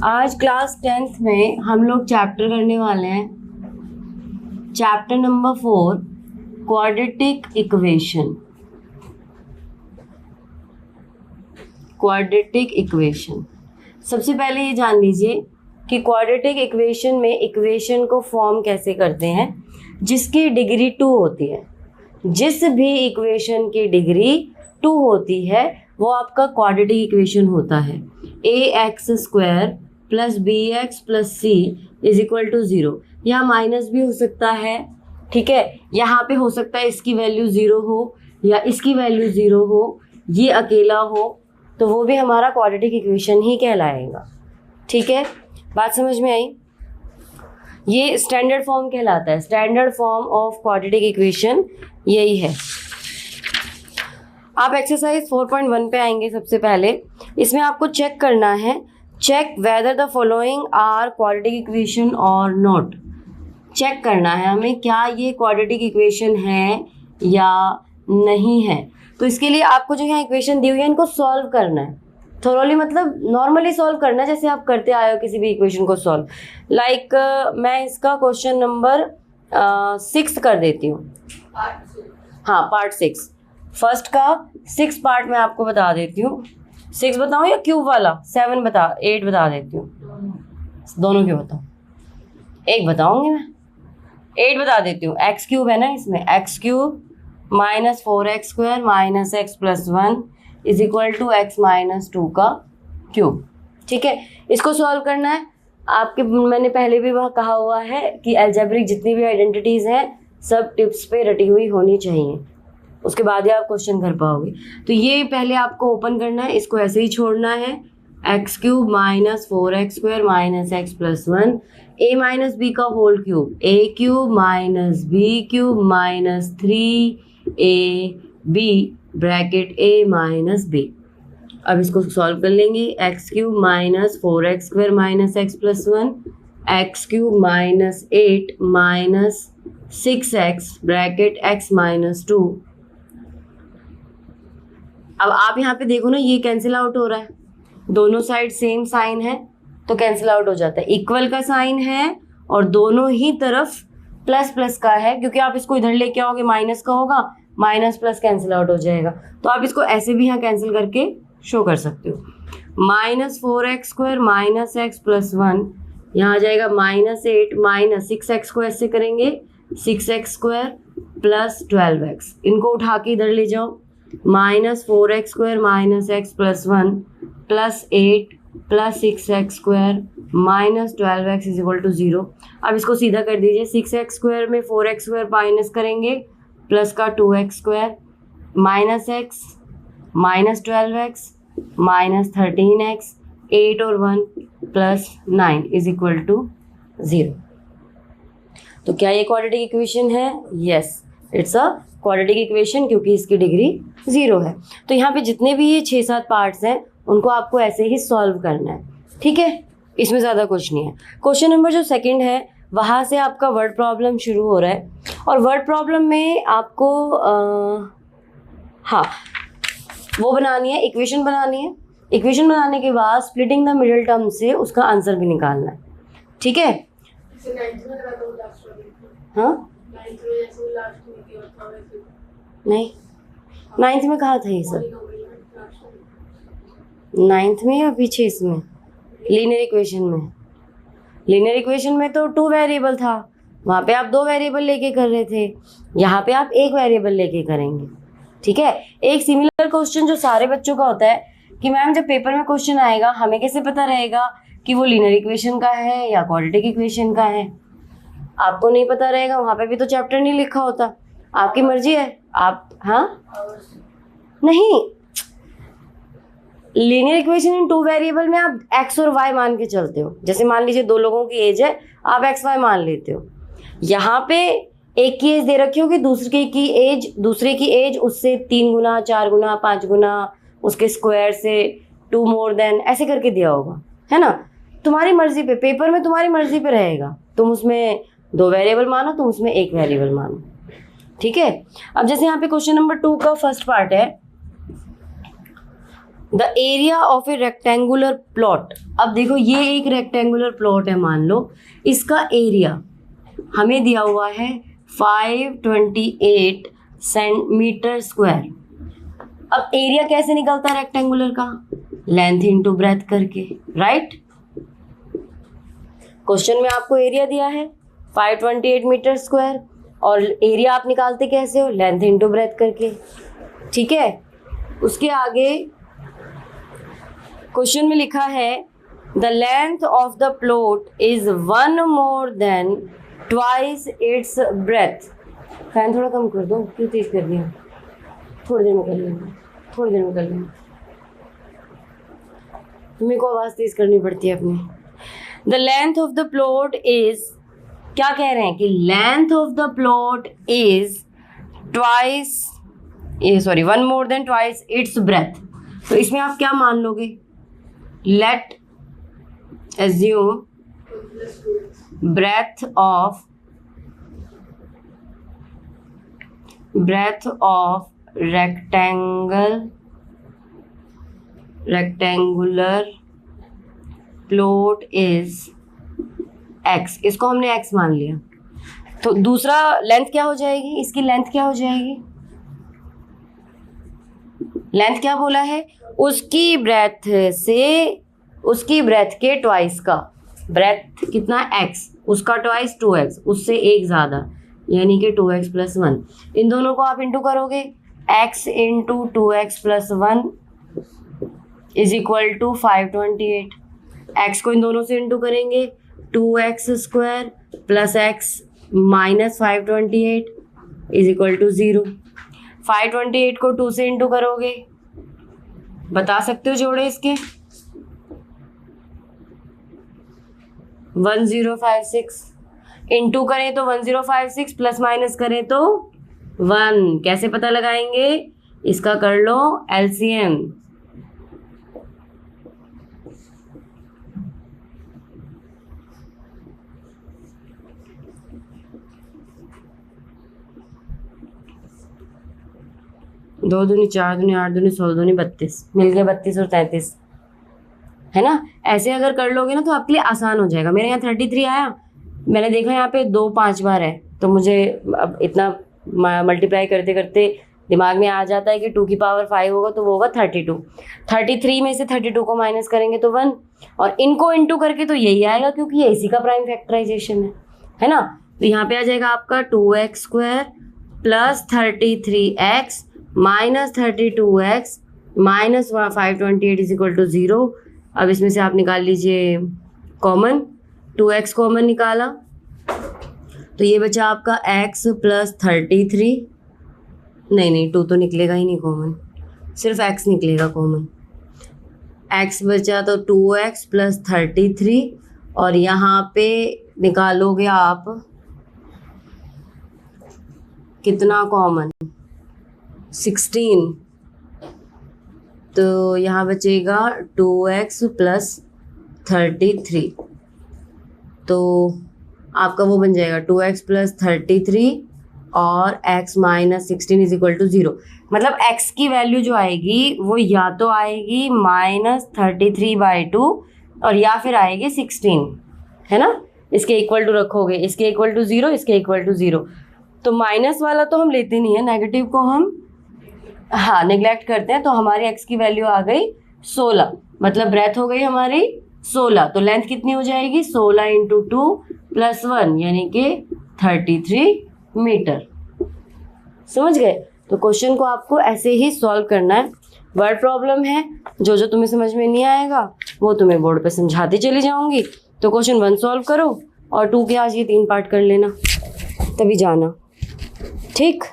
आज class 10th में हम लोग चैप्टर करने वाले हैं chapter number 4 quadratic equation. Quadratic equation, सबसे पहले ये जान लीजिए कि क्वाड्रेटिक इक्वेशन में इक्वेशन को फॉर्म कैसे करते हैं जिसकी डिग्री 2 होती है। जिस भी इक्वेशन की डिग्री 2 होती है वो आपका क्वाड्रेटिक इक्वेशन होता है। ax² plus bx plus c is equal to 0। यहाँ माइनस भी हो सकता है, ठीक है। यहाँ पे हो सकता है इसकी वैल्यू 0 हो या इसकी वैल्यू 0 हो, ये अकेला हो, तो वो भी हमारा क्वाड्रेटिक इक्वेशन ही कहलाएगा, ठीक है। बात समझ में आई? ये स्टैंडर्ड फॉर्म कहलाता है। Standard form of quadratic equation यही है। आप एक्सरसाइज 4.1 पे आएंगे। सबसे पहले इसमें आपको चेक करना है, check whether the following are quadratic equation और नॉट। चेक करना है हमें क्या ये क्वाड्रेटिक इक्वेशन है या नहीं है। तो इसके लिए आपको जो यहाँ इक्वेशन दी हुई है इनको सॉल्व करना है थोरोली, मतलब नॉर्मली सॉल्व करना है जैसे आप करते आए हो किसी भी इक्वेशन को सॉल्व। लाइक मैं इसका क्वेश्चन नंबर 6 कर देती हूँ। हाँ, पार्ट 6 फर्स्ट का 6 पार्ट मैं आपको बता देती हूँ। 6 बताऊँ या क्यूब वाला 8 बता देती हूँ। दोनों क्यों बताऊँ? एक बताऊँगी मैं, 8 बता देती हूँ। x³ है ना इसमें, x³ minus 4x² minus x plus 1 is equal to x minus 2 का क्यूब, ठीक है। इसको सॉल्व करना है। आपके मैंने पहले भी वहाँ कहा हुआ है कि अलजेब्रिक जितनी भी आइडेंटिटीज़ हैं सब टिप्स पे रटी हुई होनी चाहिए, उसके बाद ही आप क्वेश्चन कर पाओगे। तो ये पहले आपको ओपन करना है, इसको ऐसे ही छोड़ना है। x³ minus 4x² minus x plus 1 a minus b का whole cube, a³ minus b³ minus 3ab bracket a minus b। अब इसको सॉल्व कर लेंगे। x³ minus 4x² minus x plus 1, x³ minus 8 minus 6x bracket x minus 2। अब आप यहाँ पे देखो ना, ये कैंसिल आउट हो रहा है, दोनों साइड सेम साइन है तो कैंसिल आउट हो जाता है। इक्वल का साइन है और दोनों ही तरफ प्लस प्लस का है, क्योंकि आप इसको इधर लेके आओगे माइनस का होगा, माइनस प्लस कैंसिल आउट हो जाएगा। तो आप इसको ऐसे भी यहाँ कैंसिल करके शो कर सकते हो। Minus 4x² minus x plus 1 यहाँ आ जाएगा माइनस 8 माइनस 6x को ऐसे करेंगे 6x² प्लस 12x। इनको उठा के इधर ले जाओ, minus 4x² minus x plus 1 plus 8 plus 6x² minus 12x is equal to 0। अब इसको सीधा कर दीजिए। 6x² में 4x² माइनस करेंगे प्लस का 2x² minus x minus 12x minus 13x 8 और 1 प्लस 9 इज इक्वल टू 0। तो क्या ये क्वाड्रेटिक इक्वेशन है? Yes, it's a quadratic equation क्योंकि इसकी डिग्री 0 है। तो यहाँ पे जितने भी ये 6-7 पार्ट्स हैं उनको आपको ऐसे ही सॉल्व करना है, ठीक है। इसमें ज़्यादा कुछ नहीं है। क्वेश्चन नंबर जो 2 है वहाँ से आपका वर्ड प्रॉब्लम शुरू हो रहा है और वर्ड प्रॉब्लम में आपको हाँ वो बनानी है, इक्वेशन बनानी है। इक्वेशन बनाने के बाद स्प्लिटिंग द मिडिल टर्म से उसका आंसर भी निकालना है, ठीक है। हाँ नहीं, 9th में कहा था ये सब? 9th में या पीछे इसमें लीनियर इक्वेशन में? लीनियर इक्वेशन में तो 2 वेरिएबल था, वहाँ पे आप 2 वेरिएबल लेके कर रहे थे, यहाँ पे आप 1 वेरिएबल लेके करेंगे, ठीक है। एक सिमिलर क्वेश्चन जो सारे बच्चों का होता है कि मैम जब पेपर में क्वेश्चन आएगा हमें कैसे पता रहेगा कि वो लीनियर इक्वेशन का है या क्वाड्रेटिक इक्वेशन का है? आपको नहीं पता रहेगा, वहाँ पे भी तो चैप्टर नहीं लिखा होता, आपकी मर्जी है आप। हाँ नहीं, लीनियर इक्वेशन इन 2 वेरिएबल में आप x और y मान के चलते हो। जैसे मान लीजिए 2 लोगों की एज है, आप x y मान लेते हो। यहाँ पे एक की एज दे रखी होगी, दूसरे की एज उससे 3 गुना 4 गुना 5 गुना उसके स्क्वायर से 2 मोर देन ऐसे करके दिया होगा, है ना। तुम्हारी मर्जी पे, पेपर में तुम्हारी मर्जी पे रहेगा, तुम उसमें 2 वेरिएबल मानो, तुम उसमें 1 वेरिएबल मानो, ठीक है। अब जैसे यहाँ पे क्वेश्चन नंबर 2 का फर्स्ट पार्ट है, the area of A rectangular plot. अब देखो ये एक रेक्टेंगुलर प्लॉट है मान लो, इसका एरिया हमें दिया हुआ है 528 सेंटीमीटर स्क्वायर। अब एरिया कैसे निकलता है रेक्टेंगुलर का? लेंथ इंटू ब्रेथ करके, राइट। क्वेश्चन में आपको एरिया दिया है 528 मीटर स्क्वायर और एरिया आप निकालते कैसे हो? लेंथ इंटू ब्रेथ करके, ठीक है। उसके आगे क्वेश्चन में लिखा है the length of the plot is 1 more than twice its breadth। Fan थोड़ा कम कर दो, क्यों तेज कर दिया? थोड़ी देर में कर लेंगे, थोड़ी देर में कर लेंगे। मेरे को आवाज़ तेज करनी पड़ती है अपनी। The length of the plot is, क्या कह रहे हैं कि length of the plot is one more than twice its breath. तो इसमें आप क्या मान लोगे? Late assume breadth of rectangular plot is x। इसको हमने x मान लिया। तो दूसरा लेंथ क्या हो जाएगी? इसकी लेंथ क्या हो जाएगी? लेंथ क्या बोला है? उसकी ब्रेथ के ट्वाइस का। ब्रेथ कितना? x, उसका ट्वाइस 2x, उससे एक ज़्यादा यानी कि 2x + 1। इन दोनों को आप इंटू करोगे, x into 2x + 1 is equal to 528। x को इन दोनों से इंटू करेंगे, 2x² + x minus 528 is equal to 0। 528 को 2 से इंटू करोगे, बता सकते हो जोड़े इसके? 1056। इंटू करें तो 1056, प्लस माइनस करें तो 1। कैसे पता लगाएंगे? इसका कर लो एलसीएम। दो दूनी 4 दूनी 8 दूनी 16 दूनी 32, मिल गए 32 और 33, है ना। ऐसे अगर कर लोगे ना तो आपके लिए आसान हो जाएगा। मेरे यहाँ 33 आया, मैंने देखा यहाँ पे 2 5 बार है, तो मुझे अब इतना मल्टीप्लाई करते करते दिमाग में आ जाता है कि 2 की पावर 5 होगा तो वो होगा 32। 33 में से 32 को माइनस करेंगे तो 1, और इनको इंटू करके तो यही आएगा क्योंकि ये इसी का प्राइम फैक्टराइजेशन है ना। तो यहाँ पे आ जाएगा आपका 2x² + 33x minus 32x minus 528 is equal to 0। अब इसमें से आप निकाल लीजिए कॉमन, 2x कॉमन निकाला तो ये बचा आपका x + 33। नहीं 2 तो निकलेगा ही नहीं कॉमन, सिर्फ x निकलेगा कॉमन। x बचा तो 2x + 33 और यहाँ पे निकालोगे आप कितना कॉमन? 16। तो यहाँ बचेगा 2x + 33। तो आपका वो बन जाएगा 2x + 33 और x - 16 इज इक्वल टू 0। मतलब x की वैल्यू जो आएगी वो या तो आएगी -33/2 और या फिर आएगी 16, है ना। इसके इक्वल टू रखोगे, इसके इक्वल टू 0, इसके इक्वल टू 0। तो माइनस वाला तो हम लेते नहीं है, नेगेटिव को हम नेग्लेक्ट करते हैं। तो हमारी x की वैल्यू आ गई 16, मतलब ब्रेथ हो गई हमारी 16। तो लेंथ कितनी हो जाएगी? 16 × 2 + 1 यानी कि 33 मीटर। समझ गए? तो क्वेश्चन को आपको ऐसे ही सॉल्व करना है। वर्ड प्रॉब्लम है, जो तुम्हें समझ में नहीं आएगा वो तुम्हें बोर्ड पे समझाती चली जाऊंगी। तो क्वेश्चन 1 सॉल्व करो और 2 के आज ये 3 पार्ट कर लेना, तभी जाना, ठीक।